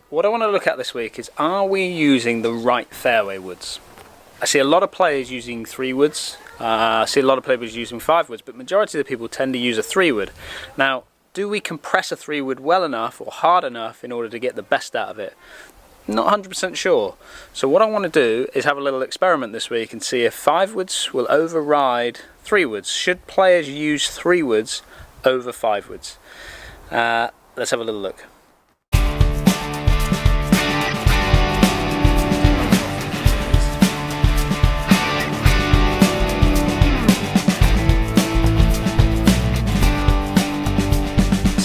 what I want to look at this week is, are we using the right fairway woods? I see a lot of players using 3 woods, I see a lot of players using 5 woods, but majority of the people tend to use a 3 wood. Now, do we compress a 3 wood well enough or hard enough in order to get the best out of it? Not 100% sure. So what I want to do is have a little experiment this week and see if 5 woods will override 3 woods. Should players use 3 woods over 5 woods? Let's have a little look.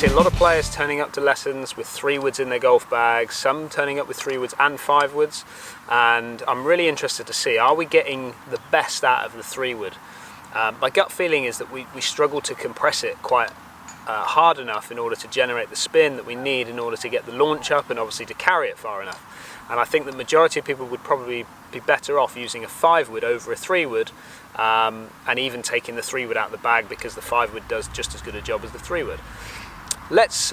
A lot of players turning up to lessons with 3 woods in their golf bags, some turning up with 3 woods and 5 woods, and I'm really interested to see, are we getting the best out of the 3 wood? My gut feeling is that we struggle to compress it quite hard enough in order to generate the spin that we need in order to get the launch up and obviously to carry it far enough. And I think the majority of people would probably be better off using a 5 wood over a 3 wood, and even taking the 3 wood out of the bag, because the 5 wood does just as good a job as the 3 wood. Let's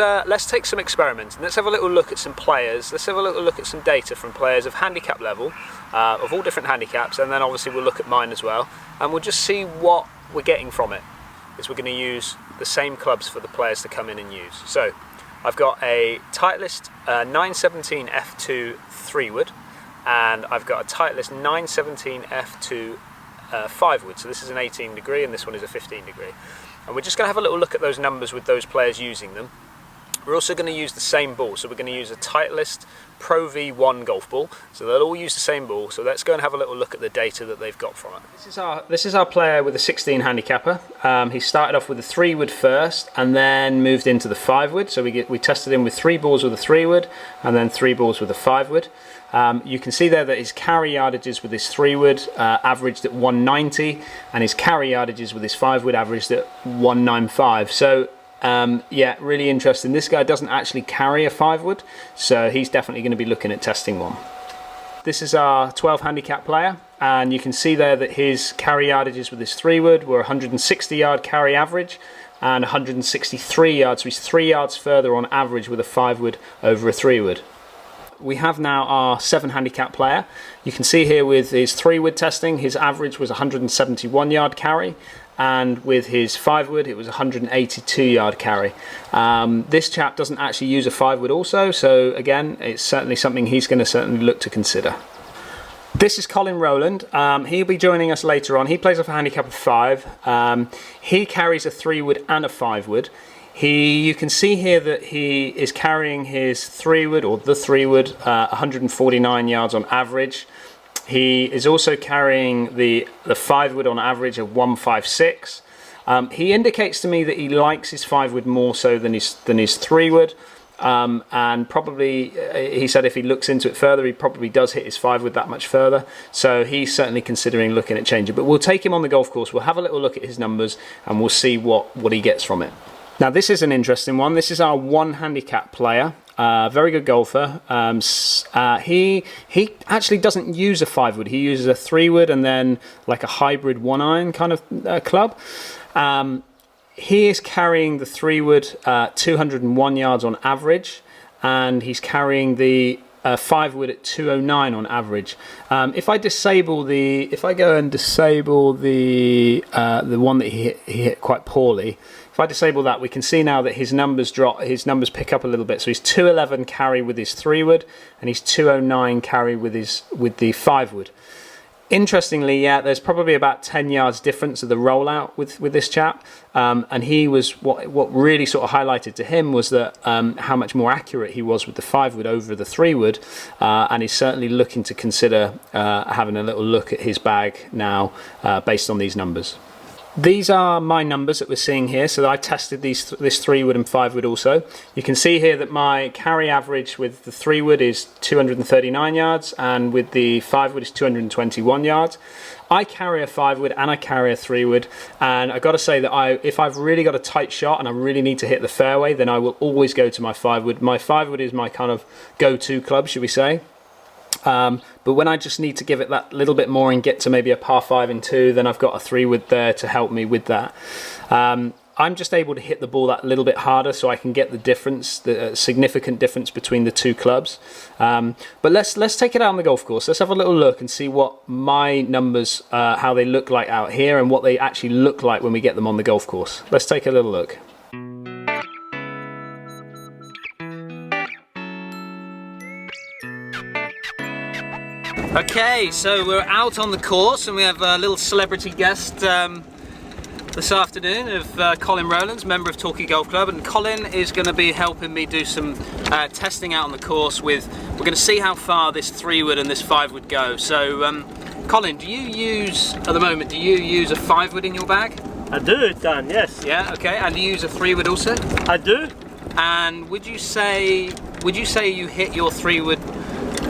take some experiments and let's have a little look at some players. Let's have a little look at some data from players of handicap level, of all different handicaps, and then obviously we'll look at mine as well, and we'll just see what we're getting from it. Is we're going to use the same clubs for the players to come in and use. So I've got a Titleist 917 F2 3 wood, and I've got a Titleist 917 F2 5 wood. So this is an 18 degree and this one is a 15 degree. And we're just going to have a little look at those numbers with those players using them. We're also going to use the same ball, so we're going to use a Titleist Pro V1 golf ball. So they'll all use the same ball. So let's go and have a little look at the data that they've got from it. This is our player with a 16 handicapper. He started off with a 3 wood first, and then moved into the 5 wood. So we tested him with 3 balls with a 3 wood, and then 3 balls with a 5 wood. You can see there that his carry yardages with his 3 wood averaged at 190, and his carry yardages with his 5 wood averaged at 195. So yeah, really interesting. This guy doesn't actually carry a 5 wood, so he's definitely going to be looking at testing one. This is our 12 handicap player, and you can see there that his carry yardages with his 3 wood were 160 yard carry average and 163 yards, so he's 3 yards further on average with a 5 wood over a 3 wood. We have now our 7 handicap player. You can see here with his 3 wood testing, his average was 171 yard carry, and with his 5 wood it was 182 yard carry. This chap doesn't actually use a 5 wood also, so again, it's certainly something he's going to certainly look to consider. This is Colin Rowland. He'll be joining us later on. He plays off a handicap of 5. He carries a 3 wood and a 5 wood. You can see here that he is carrying his 3 wood, or the 3 wood, 149 yards on average. He is also carrying the 5 wood on average of 156. He indicates to me that he likes his 5 wood more so than his 3 wood. And probably, he said if he looks into it further, he probably does hit his 5 wood that much further. So he's certainly considering looking at changing. But we'll take him on the golf course. We'll have a little look at his numbers and we'll see what he gets from it. Now this is an interesting one. This is our 1 handicap player, very good golfer. He actually doesn't use a 5 wood. He uses a 3 wood and then like a hybrid 1 iron kind of club. He is carrying the 3 wood 201 yards on average, and he's carrying the 5 wood at 209 on average. If I go and disable the one that he hit quite poorly. If I disable that, we can see now that his numbers drop. His numbers pick up a little bit. So he's 211 carry with his 3 wood, and he's 209 carry with the 5 wood. Interestingly, yeah, there's probably about 10 yards difference of the rollout with this chap, and he was what really sort of highlighted to him was that how much more accurate he was with the 5 wood over the 3 wood, and he's certainly looking to consider having a little look at his bag now based on these numbers. These are my numbers that we're seeing here. So I tested this 3 wood and 5 wood also. You can see here that my carry average with the 3 wood is 239 yards, and with the 5 wood is 221 yards. I carry a 5 wood and I carry a 3 wood, and I got to say that if I've really got a tight shot and I really need to hit the fairway, then I will always go to my 5 wood. My 5 wood is my kind of go-to club, should we say. But when I just need to give it that little bit more and get to maybe a par 5 and 2, then I've got a 3 wood there to help me with that. I'm just able to hit the ball that little bit harder, so I can get the difference, the significant difference between the two clubs. But let's take it out on the golf course. Let's have a little look and see what my numbers, how they look like out here, and what they actually look like when we get them on the golf course. Let's take a little look. Okay, so we're out on the course and we have a little celebrity guest this afternoon of Colin Rowlands, member of Torquay Golf Club, and Colin is going to be helping me do some testing out on the course with, we're going to see how far this 3-wood and this 5-wood go. So Colin, do you use, at the moment, do you use a 5-wood in your bag? I do, Dan, yes. Yeah, okay, and do you use a 3-wood also? I do. And would you say you hit your 3-wood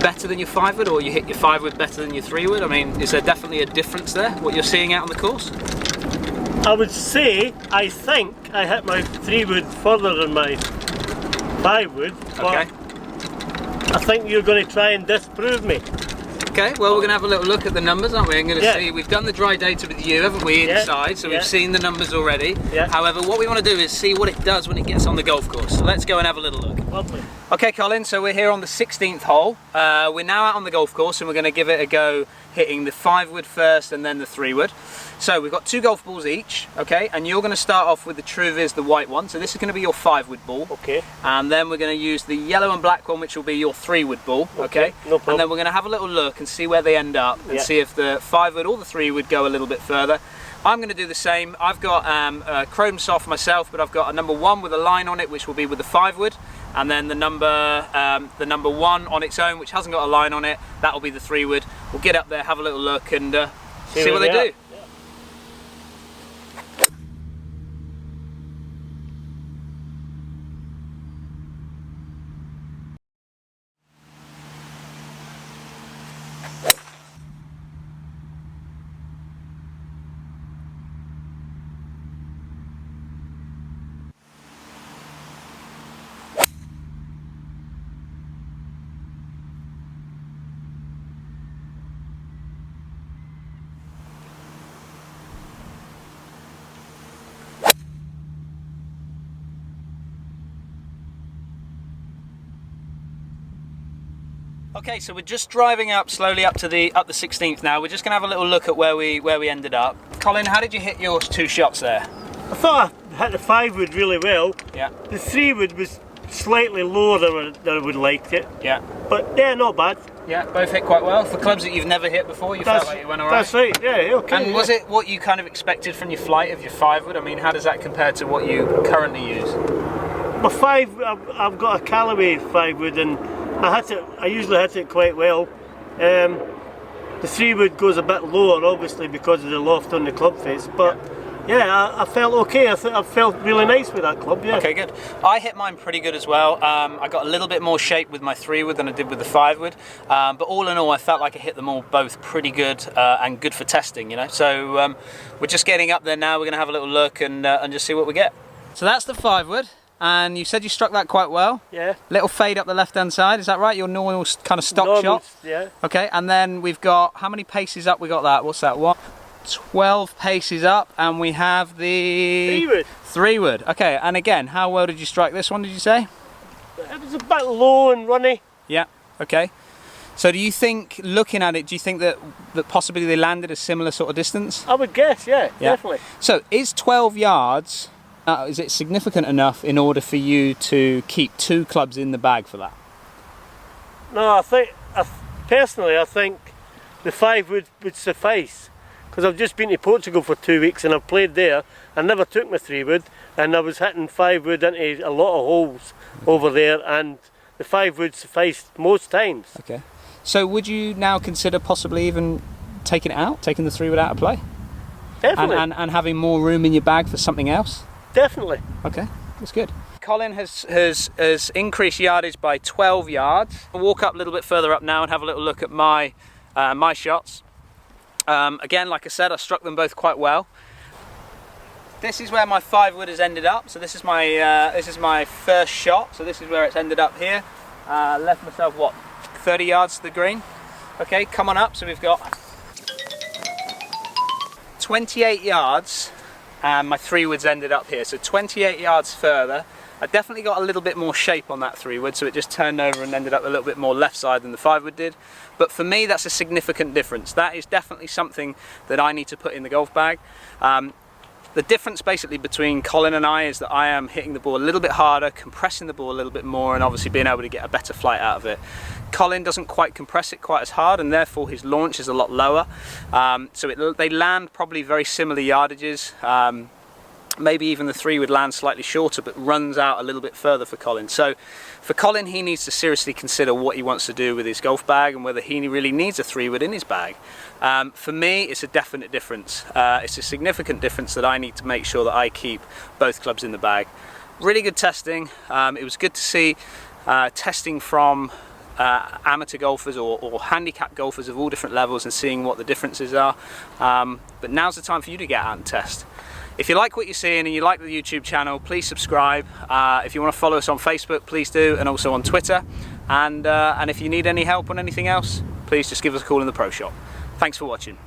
better than your 5-wood, or you hit your 5-wood better than your 3-wood? I mean, is there definitely a difference there, what you're seeing out on the course? I would say, I think I hit my 3-wood further than my 5-wood, Okay. I think you're going to try and disprove me. Okay, well, we're going to have a little look at the numbers, aren't we? I'm going to Yeah. see, we've done the dry data with you, haven't we, Yeah. inside, so Yeah. we've seen the numbers already. Yeah. However, what we want to do is see what it does when it gets on the golf course. So let's go and have a little look. Lovely. Okay, Colin, so we're here on the 16th hole. We're now out on the golf course and we're going to give it a go hitting the 5-wood first and then the 3-wood. So we've got 2 golf balls each, okay, and you're going to start off with the True Viz, the white one. So this is going to be your 5-wood ball. Okay. And then we're going to use the yellow and black one, which will be your 3-wood ball, okay? No problem. And then we're going to have a little look and see where they end up and Yeah. see if the 5-wood or the 3-wood go a little bit further. I'm going to do the same. I've got a chrome soft myself, but I've got a number 1 with a line on it, which will be with the 5-wood, and then the number 1 on its own, which hasn't got a line on it, that will be the 3-wood. We'll get up there, have a little look, and see what they do. Yeah. Okay, so we're just driving up slowly up the 16th now. We're just going to have a little look at where we ended up. Colin, how did you hit your 2 shots there? I thought I hit the 5-wood really well. Yeah. The 3-wood was slightly lower than I would have liked it. Yeah. But yeah, not bad. Yeah, both hit quite well. For clubs that you've never hit before, you felt like you went alright? That's right, yeah, okay. And was it what you kind of expected from your flight of your 5-wood? I mean, how does that compare to what you currently use? My 5, I've got a Callaway 5-wood and I usually hit it quite well. The 3-wood goes a bit lower, obviously, because of the loft on the club face, but yeah, I felt okay. I felt really nice with that club, yeah. Okay, good. I hit mine pretty good as well. I got a little bit more shape with my 3-wood than I did with the 5-wood, but all in all, I felt like I hit them all both pretty good and good for testing, you know. So we're just getting up there now. We're going to have a little look and just see what we get. So that's the 5-wood. And you said you struck that quite well. Yeah. Little fade up the left-hand side, is that right? Your normal kind of stock shot? Yeah. Okay, and then we've got, how many paces up we got that? What's that, 12 paces up, and we have the 3-wood. 3-wood. Okay, and again, how well did you strike this one, did you say? It was a bit low and runny. Yeah, okay. So do you think, looking at it, do you think that possibly they landed a similar sort of distance? I would guess, yeah. Definitely. So is 12 yards... is it significant enough in order for you to keep 2 clubs in the bag for that? No, personally, I think the 5-wood would suffice. Because I've just been to Portugal for 2 weeks and I've played there. I never took my 3-wood and I was hitting 5-wood into a lot of holes over there, and the 5-wood sufficed most times. Okay. So would you now consider possibly even taking it out, taking the 3-wood out of play? Definitely. And having more room in your bag for something else? Definitely. Okay, that's good. Colin has increased yardage by 12 yards. I'll walk up a little bit further up now and have a little look at my my shots. Again, like I said, I struck them both quite well. This is where my 5-wood has ended up. So this is my first shot. So this is where it's ended up here. Left myself, what, 30 yards to the green. Okay, come on up. So we've got 28 yards and my 3 woods ended up here. So 28 yards further. I definitely got a little bit more shape on that 3 wood, so it just turned over and ended up a little bit more left side than the 5 wood did. But for me, that's a significant difference. That is definitely something that I need to put in the golf bag. The difference basically between Colin and I is that I am hitting the ball a little bit harder, compressing the ball a little bit more, and obviously being able to get a better flight out of it. Colin doesn't quite compress it quite as hard, and therefore his launch is a lot lower. They land probably very similar yardages. Maybe even the 3 would land slightly shorter, but runs out a little bit further for Colin. So for Colin, he needs to seriously consider what he wants to do with his golf bag and whether he really needs a 3 wood in his bag. For me, it's a definite difference. It's a significant difference that I need to make sure that I keep both clubs in the bag. Really good testing. It was good to see testing from amateur golfers or handicap golfers of all different levels and seeing what the differences are. But now's the time for you to get out and test. If you like what you're seeing and you like the YouTube channel, please subscribe. If you want to follow us on Facebook, please do, and also on Twitter. And if you need any help on anything else, please just give us a call in the Pro Shop. Thanks for watching.